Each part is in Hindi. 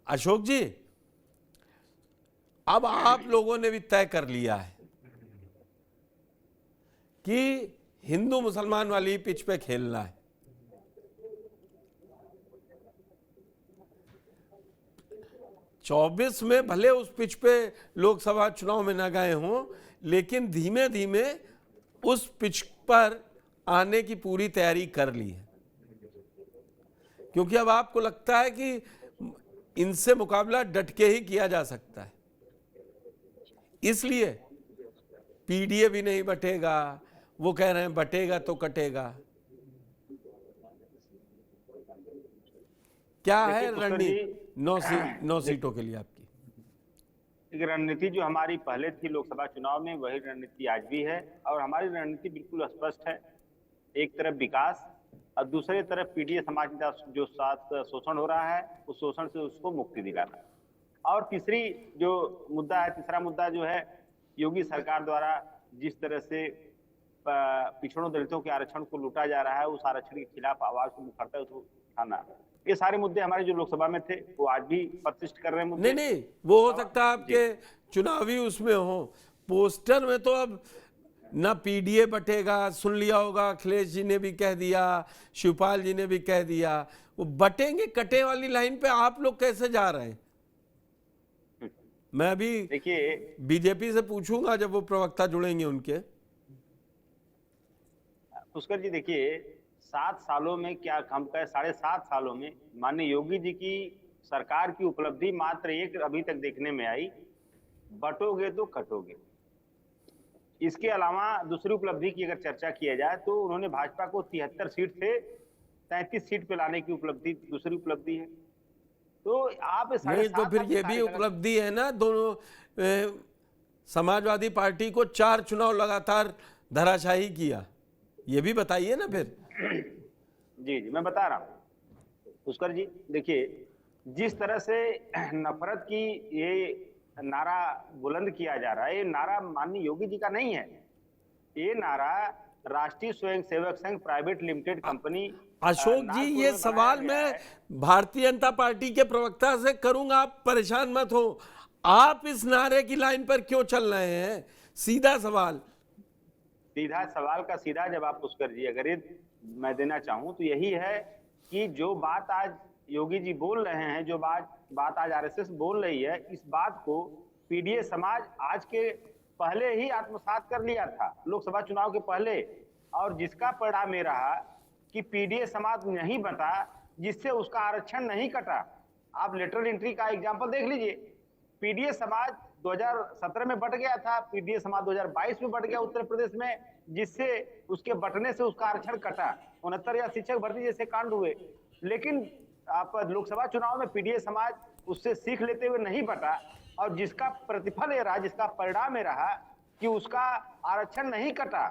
अशोक जी, अब आप लोगों ने भी तय कर लिया है कि हिंदू मुसलमान वाली पिच पे खेलना है। चौबीस में भले उस पिच पे लोकसभा चुनाव में न गए हों, लेकिन धीमे धीमे उस पिच पर आने की पूरी तैयारी कर ली है, क्योंकि अब आपको लगता है कि इनसे मुकाबला डट के ही किया जा सकता है। इसलिए पीडीए भी नहीं बटेगा, वो कह रहे हैं बटेगा तो कटेगा। क्या है रणनीति 9 सीटों के लिए आपकी? एक रणनीति जो हमारी पहले थी लोकसभा चुनाव में, वही रणनीति आज भी है। और हमारी रणनीति बिल्कुल स्पष्ट है। एक तरफ विकास और दूसरी तरफ पीडीए समाज का जो साथ शोषण हो रहा है, उस शोषण से उसको मुक्ति दिलाना। और तीसरी जो मुद्दा है, तीसरा मुद्दा जो है, योगी सरकार द्वारा जिस तरह से पिछड़ों दलितों के आरक्षण को लूटा जा रहा है, उस आरक्षण के खिलाफ आवाज को मुखरता उसको उठाना। ये सारे मुद्दे हमारे जो लोकसभा में थे वो आज भी परसिस्ट कर रहे हैं मुद्दे। नहीं, वो हो सकता है आपके चुनावी उसमें हो, पोस्टर में तो अब ना पीडीए बटेगा। सुन लिया होगा, अखिलेश जी ने भी कह दिया, शिवपाल जी ने भी कह दिया। वो बटेंगे कटे वाली लाइन पे आप लोग कैसे जा रहे हैं? मैं अभी देखिए, बीजेपी से पूछूंगा जब वो प्रवक्ता जुड़ेंगे उनके। पुष्कर जी, देखिए 7 सालों में क्या हम कहें, 7.5 सालों में माननीय योगी जी की सरकार की उपलब्धि मात्र एक अभी तक देखने में आई, बटोगे तो कटोगे। इसके अलावा दूसरी उपलब्धि की अगर चर्चा किया जाए तो उन्होंने भाजपा को 73 सीट से 33 सीट पे लाने की उपलब्धि दूसरी उपलब्धि है। तो आप नहीं तो फिर ये भी उपलब्धि है ना, दोनों समाजवादी पार्टी को 4 चुनाव लगातार धराशायी किया, ये भी बताइए ना फिर। जी मैं बता रहा हूं पुष्कर जी। देखिए, जिस तरह से नफरत की ये नारा बुलंद किया जा रहा है, ये नारा माननीय योगी जी का नहीं है। ये नारा राष्ट्रीय Swayamsevak Sangh private limited company Ashok जी, ये सवाल मैं भारतीय जनता पार्टी के प्रवक्ता से करूंगा, आप परेशान मत हो। आप इस नारे की लाइन पर क्यों चल रहे हैं? सीधा सवाल का सीधा जवाब पुष्कर जी अगर ये मैं देना चाहूं तो यही है कि जो बात आज योगी जी बोल रहे हैं, जो बात आज आरएसएस बोल रही है, इस बात को पीडीए समाज आज के पहले ही आत्मसात कर लिया था, लोकसभा चुनाव के पहले। और जिसका परिणाम ये रहा कि पीडीए समाज नहीं बटा, जिससे उसका आरक्षण नहीं कटा। आप लेटरल एंट्री का एग्जांपल देख लीजिए। पीडीए समाज 2017 में बट गया था, पीडीए समाज 2022 में बट गया उत्तर प्रदेश में, जिससे उसके बटने से उसका आरक्षण कटा। 69 शिक्षक भर्ती जैसे कांड हुए। लेकिन आप लोकसभा चुनाव में पीडीए समाज उससे सीख लेते हुए नहीं बटा, और जिसका प्रतिफल ये रहा, जिसका परिणाम ये रहा कि उसका आरक्षण नहीं कटा।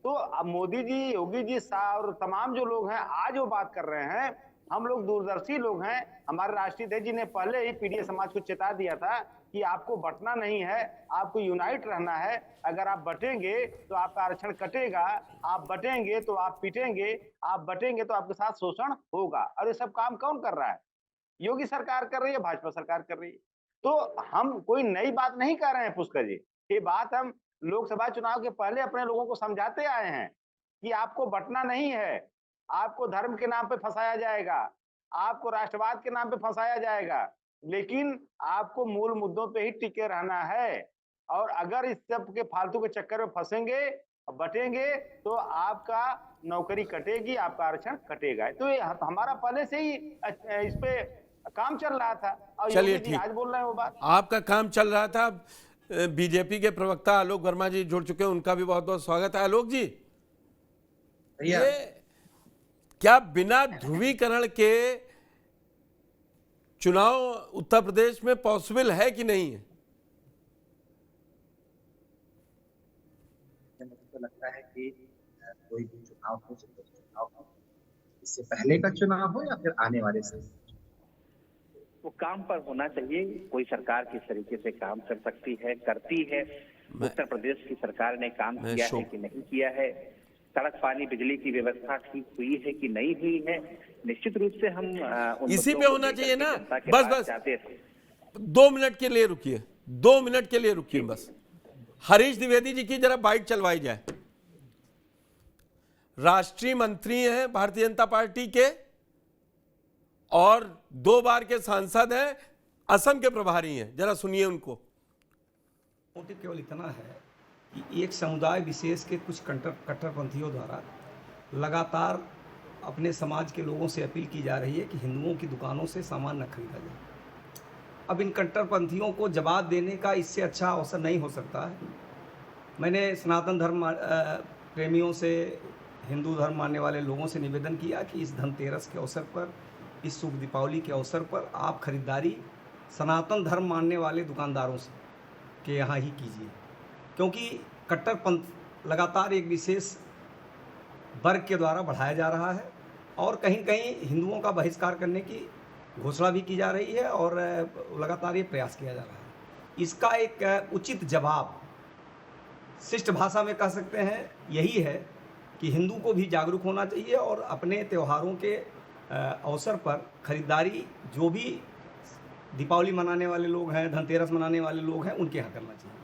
तो अब मोदी जी, योगी जी और तमाम जो लोग हैं आज वो बात कर रहे हैं, हम लोग दूरदर्शी लोग हैं। हमारे राष्ट्रीय अध्यक्ष जी ने पहले ही पीडीए समाज को चेता दिया था कि आपको बटना नहीं है, आपको यूनाइट रहना है। अगर आप बटेंगे तो आपका आरक्षण कटेगा, आप बटेंगे तो आप पिटेंगे, आप बटेंगे तो आपके साथ शोषण होगा। और ये सब काम कौन कर रहा है? योगी सरकार कर रही है, भाजपा सरकार कर रही है। तो हम कोई नई बात नहीं कर रहे हैं पुष्कर जी। ये बात हम लोकसभा चुनाव के पहले अपने लोगों को समझाते आए हैं कि आपको बटना नहीं है, आपको धर्म के नाम पे फंसाया जाएगा, आपको राष्ट्रवाद के नाम पे फंसाया जाएगा, लेकिन आपको मूल मुद्दों पे ही टिके रहना है। और अगर इस सब के फालतू के चक्कर में फंसेंगे, बटेंगे, तो आपका नौकरी कटेगी, आपका आरक्षण कटेगा। तो ये हमारा पहले से ही इस पे काम चल रहा था। और चलिए योगी जी आज बोल रहे हैं वो बात। आपका काम चल रहा था। बीजेपी के प्रवक्ता आलोक वर्मा जी जुड़ चुके हैं, उनका भी बहुत बहुत स्वागत है। आलोक जी, ये क्या बिना ध्रुवीकरण के चुनाव उत्तर प्रदेश में पॉसिबल है कि नहीं है? मुझे तो लगता है कि कोई भी चुनाव हो, चुनाव हो, इससे पहले का चुनाव हो या फिर आने वाले से, वो काम पर होना चाहिए। कोई सरकार किस तरीके से काम कर सकती है, करती है, उत्तर प्रदेश की सरकार ने काम किया है कि नहीं किया है, सड़क पानी बिजली की व्यवस्था ठीक हुई है कि नहीं हुई है, निश्चित रूप से हम उन इसी मुद्दों पे को होना लेकर चाहिए के ना। जनता के बस पास बस जाते थे। 2 मिनट के लिए रुकिए, 2 मिनट के लिए रुकिए बस। हरीश द्विवेदी जी की जरा बाइट चलवाई जाए। राष्ट्रीय मंत्री हैं भारतीय जनता पार्टी के और 2 बार के सांसद हैं, असम के प्रभारी हैं, जरा सुनिए उनको। मोटिव केवल इतना है कि एक समुदाय विशेष के कुछ कट्टरपंथियों द्वारा लगातार अपने समाज के लोगों से अपील की जा रही है कि हिंदुओं की दुकानों से सामान न खरीदा जाए। अब इन कट्टरपंथियों को जवाब देने का इससे अच्छा अवसर नहीं हो सकता है। मैंने सनातन धर्म प्रेमियों से, हिंदू धर्म मानने वाले लोगों से निवेदन किया कि इस धनतेरस के अवसर पर, इस शुभ दीपावली के अवसर पर आप खरीदारी सनातन धर्म मानने वाले दुकानदारों से के यहाँ ही कीजिए, क्योंकि कट्टरपंथ लगातार एक विशेष वर्ग के द्वारा बढ़ाया जा रहा है और कहीं कहीं हिंदुओं का बहिष्कार करने की घोषणा भी की जा रही है और लगातार ये प्रयास किया जा रहा है। इसका एक उचित जवाब शिष्ट भाषा में कह सकते हैं यही है कि हिंदू को भी जागरूक होना चाहिए और अपने त्योहारों के अवसर पर खरीदारी जो भी दीपावली मनाने वाले लोग हैं, धनतेरस मनाने वाले लोग हैं, उनके यहाँ करना चाहिए।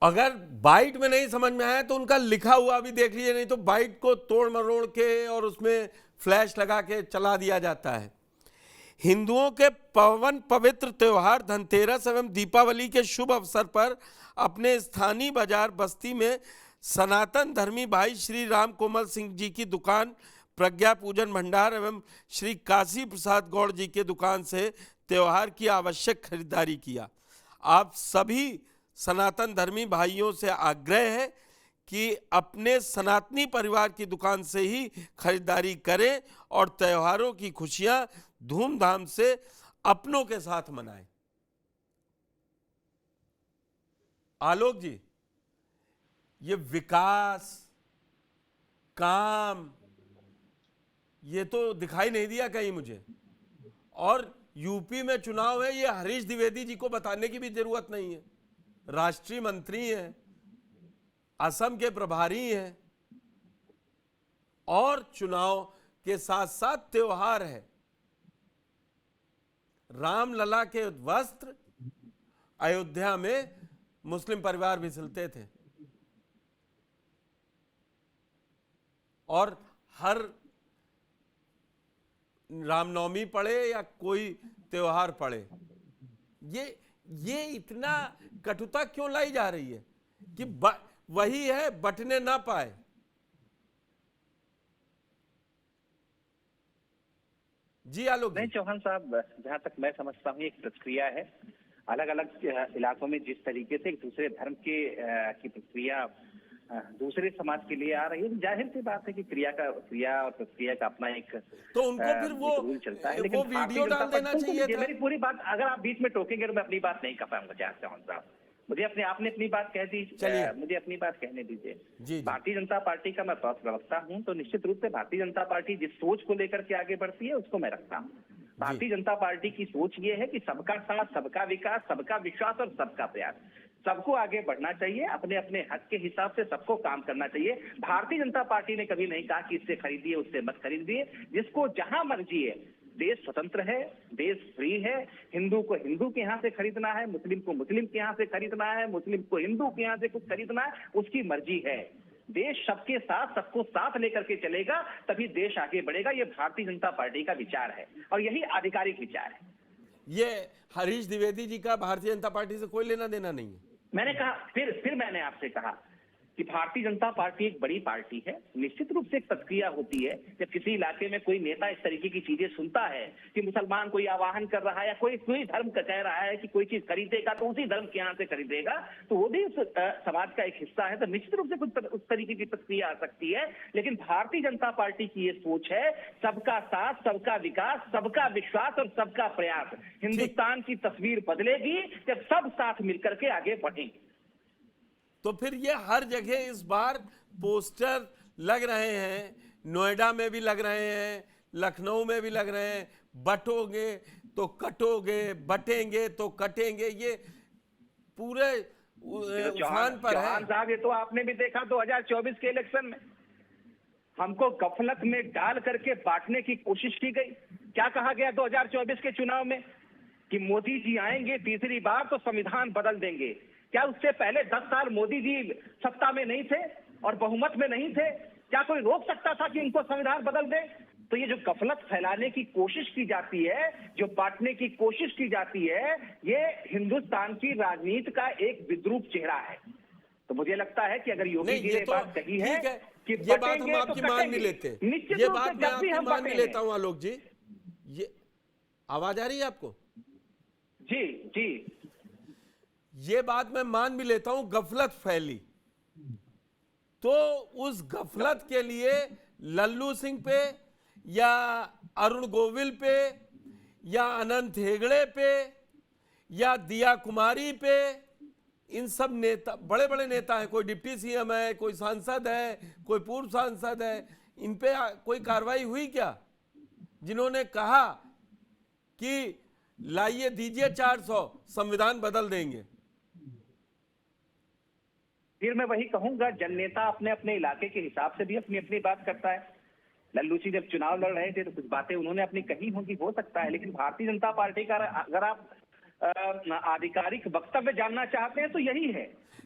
अगर बाइट में नहीं समझ में आया तो उनका लिखा हुआ भी देख लीजिए, नहीं तो बाइट को तोड़ मरोड़ के और उसमें फ्लैश लगा के चला दिया जाता है। हिंदुओं के पावन पवित्र त्योहार धनतेरस एवं दीपावली के शुभ अवसर पर अपने स्थानीय बाजार बस्ती में सनातन धर्मी भाई श्री राम कोमल सिंह जी की दुकान प्रज्ञा पूजन भंडार एवं श्री काशी प्रसाद गौड़ जी के दुकान से त्योहार की आवश्यक खरीदारी किया। आप सभी सनातन धर्मी भाइयों से आग्रह है कि अपने सनातनी परिवार की दुकान से ही खरीदारी करें और त्योहारों की खुशियां धूमधाम से अपनों के साथ मनाएं। आलोक जी, ये विकास काम ये तो दिखाई नहीं दिया कहीं मुझे। और यूपी में चुनाव है, ये हरीश द्विवेदी जी को बताने की भी जरूरत नहीं है। राष्ट्रीय मंत्री हैं, असम के प्रभारी हैं और चुनाव के साथ साथ त्योहार है। रामलला के वस्त्र अयोध्या में मुस्लिम परिवार भी सिलते थे और हर रामनवमी पड़े या कोई त्योहार पड़े, ये इतना कटुता क्यों लाई जा रही है कि वही है बटने ना पाए। जी आलोक जी। नहीं चौहान साहब, जहां तक मैं समझता हूँ एक प्रक्रिया है। अलग अलग इलाकों में जिस तरीके से एक दूसरे धर्म के की प्रक्रिया दूसरे समाज के लिए आ रही है, जाहिर सी बात है कि क्रिया और प्रक्रिया का अपना एक तो उनको फिर वो रूल चलता है। वो लेकिन वीडियो डाल देना चाहिए था। मेरी पूरी बात अगर आप बीच में टोकेंगे तो मैं अपनी बात नहीं कर पाऊंगा चौहान साहब। मुझे आपने अपनी बात कह दी, मुझे अपनी बात कहने दीजिए। भारतीय जनता पार्टी का मैं प्रवक्ता हूं, तो निश्चित रूप से भारतीय जनता पार्टी जिस सोच को लेकर के आगे बढ़ती है उसको मैं रखता हूं। भारतीय जनता पार्टी की सोच ये है कि सबका साथ, सबका विकास, सबका विश्वास और सबका प्रयास। सबको आगे बढ़ना चाहिए, अपने अपने हक के हिसाब से सबको काम करना चाहिए। भारतीय जनता पार्टी ने कभी नहीं कहा कि इससे खरीदिए उससे मत खरीदिए, जिसको जहां मर्जी है। देश स्वतंत्र है, देश फ्री है। हिंदू को हिंदू के यहाँ से खरीदना है, मुस्लिम को मुस्लिम के यहाँ से खरीदना है, मुस्लिम को हिंदू के यहाँ से कुछ खरीदना है, उसकी मर्जी है। देश सबके साथ, सबको साथ लेकर के चलेगा, तभी देश आगे बढ़ेगा। ये भारतीय जनता पार्टी का विचार है और यही आधिकारिक विचार है। ये हरीश द्विवेदी जी का भारतीय जनता पार्टी से कोई लेना देना नहीं है। मैंने कहा, फिर मैंने आपसे कहा कि भारतीय जनता पार्टी एक बड़ी पार्टी है। निश्चित रूप से एक प्रक्रिया होती है, जब किसी इलाके में कोई नेता इस तरीके की चीजें सुनता है कि मुसलमान कोई आवाहन कर रहा है या कोई धर्म का कह रहा है कि कोई चीज खरीदेगा तो उसी धर्म के यहाँ से खरीदेगा, तो वो भी उस समाज का एक हिस्सा है, तो निश्चित रूप से कुछ उस तरीके की प्रक्रिया आ सकती है। लेकिन भारतीय जनता पार्टी की ये सोच है, सबका साथ, सबका विकास, सबका विश्वास और सबका प्रयास। हिंदुस्तान की तस्वीर बदलेगी जब सब साथ मिलकर के आगे बढ़ेंगे। तो फिर ये हर जगह इस बार पोस्टर लग रहे हैं, नोएडा में भी लग रहे हैं, लखनऊ में भी लग रहे हैं, बटोगे तो कटोगे, बटेंगे तो कटेंगे। ये पूरे उफान पर है। चौहान साहब, ये तो आपने भी देखा 2024 के इलेक्शन में हमको गफलत में डाल करके बांटने की कोशिश की गई। क्या कहा गया 2024 के चुनाव में कि मोदी जी आएंगे तीसरी बार तो संविधान बदल देंगे। क्या उससे पहले 10 साल मोदी जी सत्ता में नहीं थे और बहुमत में नहीं थे? क्या कोई रोक सकता था कि इनको संविधान बदल दे? तो ये जो गफलत फैलाने की कोशिश की जाती है, जो बांटने की कोशिश की जाती है, ये हिंदुस्तान की राजनीति का एक विद्रूप चेहरा है। तो मुझे लगता है कि अगर योगी जी ने तो बात कही है कि ये बात हम आपकी मान भी लेते हैं, निश्चित ये रूप से बात मैं जब भी आपकी हम मान भी बांटेंगे। लेता हूं आलोक जी। ये आवाज आ रही है आपको? जी जी, ये बात मैं मान भी लेता हूं, गफलत फैली तो उस गफलत के लिए लल्लू सिंह पे या अरुण गोविल पे या अनंत हेगड़े पे या दिया कुमारी पे, इन सब नेता, बड़े बड़े नेता हैं, कोई डिप्टी सीएम है, कोई सांसद है, कोई पूर्व सांसद है, इन पे कोई कार्रवाई हुई क्या? जिन्होंने कहा कि लाइए दीजिए 400, संविधान बदल देंगे। फिर मैं वही कहूंगा, जननेता अपने अपने इलाके के हिसाब से भी अपनी अपनी बात करता है। लल्लू सिंह जब चुनाव लड़ रहे थे तो कुछ बातें उन्होंने अपनी कही होंगी, हो सकता है, लेकिन भारतीय जनता पार्टी का अगर आप आधिकारिक वक्तव्य जानना चाहते हैं तो यही है।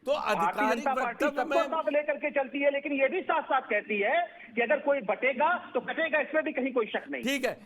तो भारतीय आधिकारिक जनता पार्टी वक्तव्य सबको में साथ लेकर के चलती है, लेकिन ये भी साथ साथ कहती है कि अगर कोई बटेगा तो कटेगा, इसमें भी कहीं कोई शक नहीं। ठीक है,